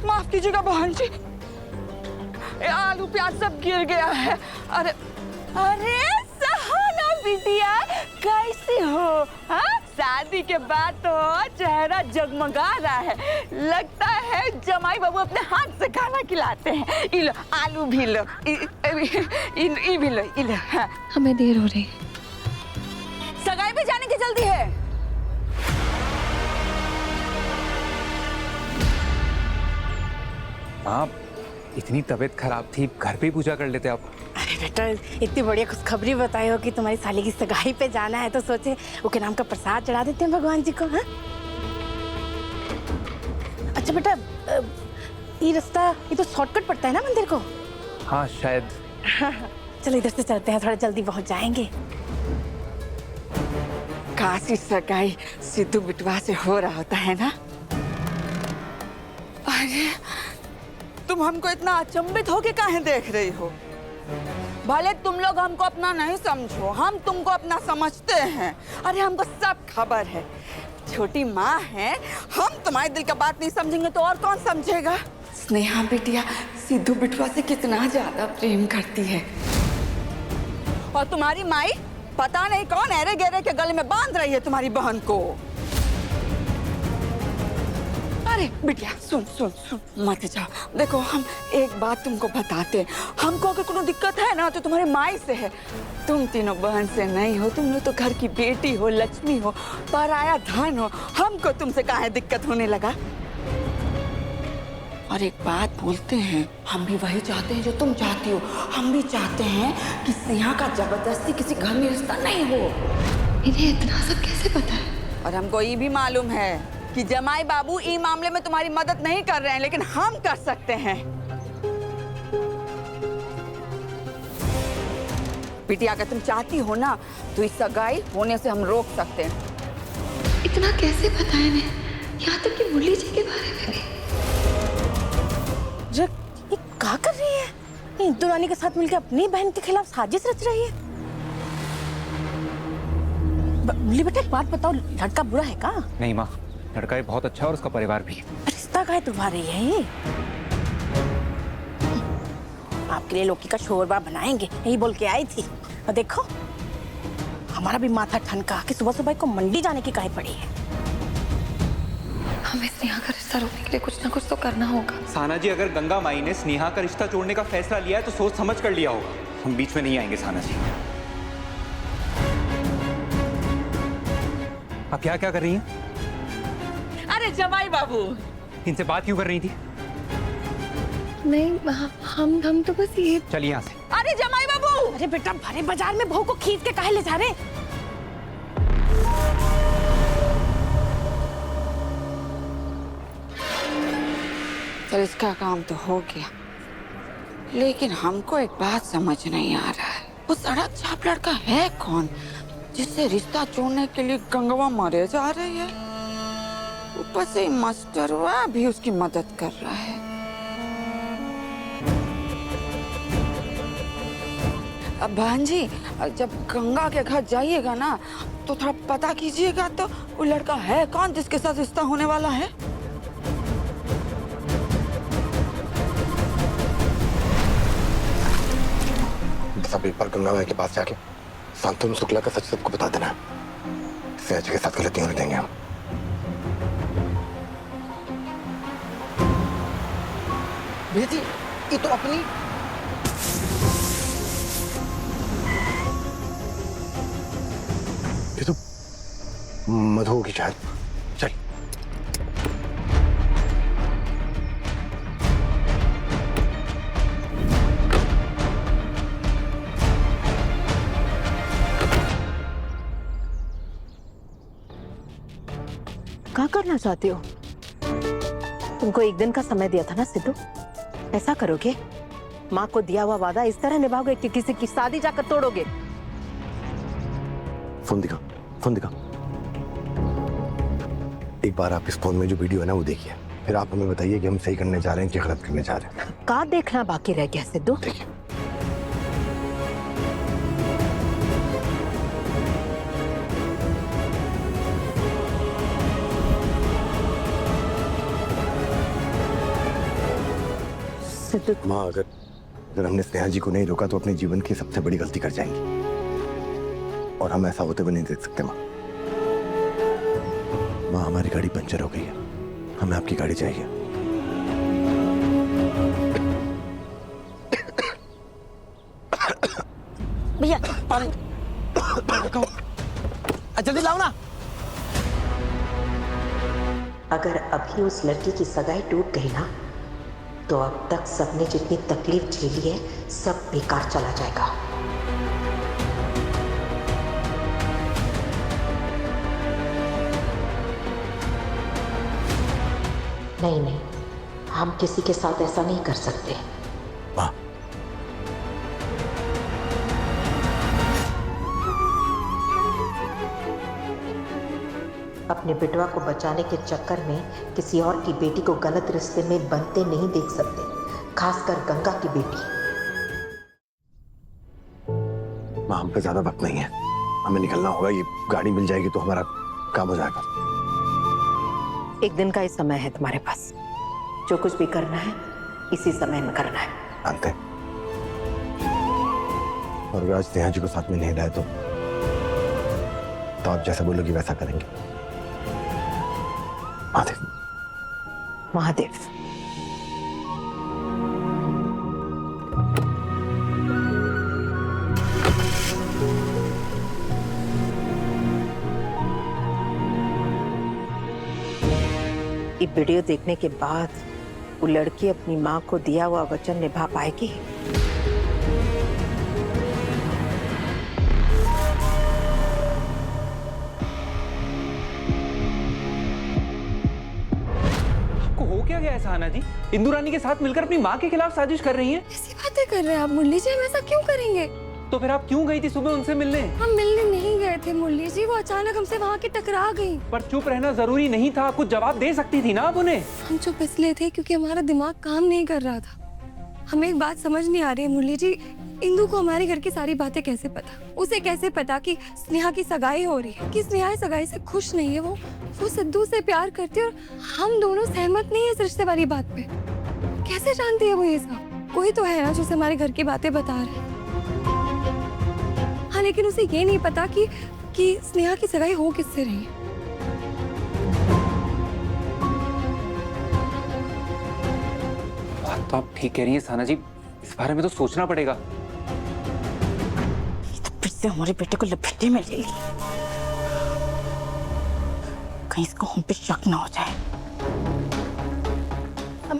माफ कीजिएगा बहन जी, आलू प्याज सब गिर गया है। अरे अरे सहाना बिटिया, कैसी हो? हाँ, शादी के बाद तो चेहरा जगमगा रहा है, लगता है जमाई बाबू अपने हाथ से खाना खिलाते हैं। ये लो आलू भी लो, ये भी लो, ये लो। हाँ। हमें देर हो रही, सगाई पे जाने की जल्दी है। माँ, इतनी तबीयत खराब थी, घर पे ही पूजा कर लेते आप। अरे बेटा, इतनी बढ़िया खुशखबरी बताई हो कि तुम्हारी साली की सगाई पे जाना है, तो सोचे उसके नाम का प्रसाद चढ़ा देते हैं भगवान जी को। हाँ, अच्छा बेटा, ये रास्ता, ये तो शॉर्टकट पड़ता है ना मंदिर को? हाँ शायद। चलो इधर से चलते हैं, थोड़ा जल्दी पहुंच जाएंगे। काशी सगाई सिद्धू बिटवा से हो रहा होता है ना। अरे तुम हमको इतना अचंभित होके काहे देख रही हो? भले तुम लोग हमको अपना नहीं समझो, हम तुमको अपना समझते हैं। अरे हमको सब खबर है, छोटी माँ है, हम तुम्हारे दिल का बात नहीं समझेंगे तो और कौन समझेगा? स्नेहा बिटिया सिद्धू बिटवा से कितना ज्यादा प्रेम करती है, और तुम्हारी माई पता नहीं कौन ऐरे गहरे के गले में बांध रही है तुम्हारी बहन को। अरे बिटिया सुन सुन सुन, मत जाओ। देखो हम एक बात तुमको बताते हैं, हमको अगर कोई दिक्कत है ना तो तुम्हारे माई से है। तुम तीनों बहन से नहीं हो, तुम लोग तो घर की बेटी हो, लक्ष्मी हो, पराया धन हो। हमको तुमसे काहे दिक्कत होने लगा? और एक बात बोलते हैं, हम भी वही चाहते हैं जो तुम चाहती हो। हम भी चाहते हैं कि स्नेहा का जबरदस्ती किसी घर में रिश्ता नहीं हो। इन्हें इतना सब कैसे पता है? और हमको ये भी मालूम है कि जमाई बाबू इस मामले में तुम्हारी मदद नहीं कर रहे हैं, लेकिन हम कर सकते हैं। बिटिया अगर तुम चाहती हो ना तो इस सगाई होने से हम रोक सकते हैं। इतना कैसे पता है इन्हें? यहाँ तक कि मुरली जी के बारे में भी। ये क्या कर रही है? ये इंदु रानी के साथ मिलकर अपनी बहन के खिलाफ साजिश रच रही है। मुरली बेटा, एक बात बताओ, लड़का बुरा है का? नहीं माँ, लड़का ये बहुत अच्छा है और उसका परिवार भी। रिश्ता काहे तुड़वा रही है ये? आपके लिए लौकी का शोरबा बनाएंगे, यही बोल के आई थी। और देखो हमारा भी माथा ठनका कि सुबह सुबह को मंडी जाने की काहे पड़ी है। हमें स्नेहा का रिश्ता रोकने के लिए कुछ ना कुछ तो करना होगा। साना जी, अगर गंगा माई ने स्नेहा का रिश्ता जोड़ने का फैसला लिया है तो सोच समझ कर लिया होगा। हम बीच में नहीं आएंगे साना जी। आप क्या क्या कर रही हैं? अरे जमाई बाबू, इनसे बात क्यों कर रही थी? नहीं, हम तो बस ये। चलिए यहाँ से। अरे जमाई बाबू, अरे बेटा, भरे बाजार में बहू को खींच के काहे ले जा रहे? चल इसका काम तो हो गया, लेकिन हमको एक बात समझ नहीं आ रहा है, वो सड़क छाप लड़का है कौन जिससे रिश्ता जोड़ने के लिए गंगवा मरे जा रही है? ऊपर से मास्टरवा भी उसकी मदद कर रहा है। अब बहन जी, जब गंगा के घर जाइएगा ना तो थोड़ा पता कीजिएगा तो वो लड़का है कौन जिसके साथ रिश्ता होने वाला है। सब एक बार गंगा माई के पास जाके शांतनु शुक्ला का सच सबको बता देना। सहज के साथ गलती होने देंगे हम। बेटी, ये तो अपनी ये तो मधु की शायद। चल क्या करना चाहती हो? तुमको एक दिन का समय दिया था ना सिद्धू, ऐसा करोगे? माँ को दिया हुआ वादा इस तरह निभाओगे कि किसी की शादी जाकर तोड़ोगे? फोन दिखा, फोन दिखा। एक बार आप इस फोन में जो वीडियो है ना वो देखिए, फिर आप हमें बताइए कि हम सही करने जा रहे हैं कि गलत करने जा रहे हैं। का देखना बाकी रह गया सिद्धू? देखिए। सिद्धू माँ, अगर हमने स्नेहा जी को नहीं रोका तो अपने जीवन की सबसे बड़ी गलती कर जाएंगे, और हम ऐसा होते हुए नहीं देख सकते। माँ, हमारी गाड़ी पंचर हो गई है, हमें आपकी गाड़ी चाहिए। भैया पानी जल्दी लाओ ना। अगर अभी उस लड़की की सगाई टूट गई ना, तो अब तक सबने जितनी तकलीफ झेली है सब बेकार चला जाएगा। नहीं, हम किसी के साथ ऐसा नहीं कर सकते। माँ, अपने बेटवा को बचाने के चक्कर में किसी और की बेटी को गलत रिश्ते में बनते नहीं देख सकते, खासकर गंगा की बेटी। माँ, हम पे ज्यादा वक्त नहीं है, हमें निकलना होगा। ये गाड़ी मिल जाएगी तो हमारा काम हो जाएगा। एक दिन का ही समय है तुम्हारे पास। जो कुछ भी करना है इसी समय में करना है। जानते हैं। और अगर आज स्नेहा जी को साथ में नहीं लाए तो आप जैसा बोलोगी वैसा करेंगे। महादेव। महादेव, ये वीडियो देखने के बाद वो लड़की अपनी माँ को दिया हुआ वचन निभा पाएगी? आपको हो क्या गया है सहाना जी? इंदु रानी के साथ मिलकर अपनी माँ के खिलाफ साजिश कर रही हैं। ऐसी बातें कर रहे हैं आप मुरली जी, हम ऐसा क्यों करेंगे? तो फिर आप क्यों गई थी सुबह उनसे मिलने? हम मिलने नहीं गए थे मुरली जी, वो अचानक हमसे वहाँ के टकरा गई। पर चुप रहना जरूरी नहीं था, कुछ जवाब दे सकती थी ना आप उन्हें। हम चुप इसलिए थे क्योंकि हमारा दिमाग काम नहीं कर रहा था। हमें एक बात समझ नहीं आ रही है मुरली जी, इंदु को हमारे घर की सारी बातें कैसे पता? उसे कैसे पता कि स्नेहा की सगाई हो रही है, कि स्नेहा सगाई से खुश नहीं है? वो सिद्धू से प्यार करती है और हम दोनों सहमत नहीं है इस रिश्ते वाली बात पे। कैसे जानती है वो ये सब? कोई तो है ना जो उसे हमारे घर की बातें बता रहे हैं। हाँ, लेकिन उसे ये नहीं पता कि स्नेहा की सगाई हो किससे रही है। बात तो आप ठीक कह रही हैं सहाना जी, इस बारे में तो सोचना पड़ेगा। तो फिर से हमारे बेटे को लपेटे में ले ली, कहीं इसको हम पे शक ना हो जाए।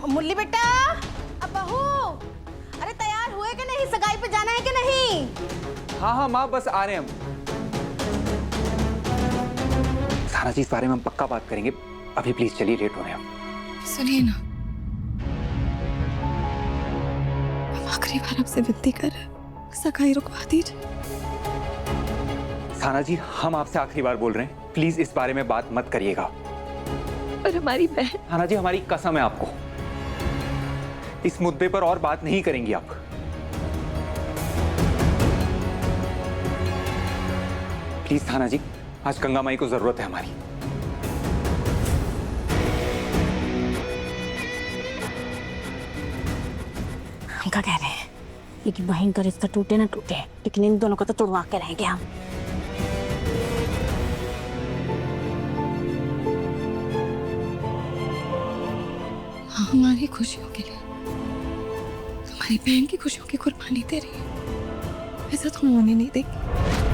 मुरली बेटा, अब बहू, अरे तैयार हुए कि नहीं? सगाई पे जाना है कि नहीं? हाँ माँ, बस आ रहे हैं हम। सहाना जी, इस बारे में हम पक्का बात करेंगे, अभी प्लीज चलिए, लेट हो रहे हैं हम। सुनिए ना, हम आखिरी बार आपसे विनती कर रहे हैं, सगाई रुकवा दीजिए। सहाना जी, हम आपसे आखिरी बार बोल रहे हैं, प्लीज इस बारे में बात मत करिएगा। और हमारी बहन, सहाना जी, हमारी कसम है आपको, इस मुद्दे पर और बात नहीं करेंगी आप। प्लीज सहाना जी, आज गंगा माई को जरूरत है हमारी। हम क्या कह रहे हैं, ये कि बहन का रिश्ता टूटे ना टूटे, लेकिन इन दोनों को तो तोड़वा के रहेंगे हम। हमारी खुशियों के लिए तुम्हारी बहन की खुशियों की कुर्बानी दे रही है, ऐसा तो हम होने नहीं देंगे।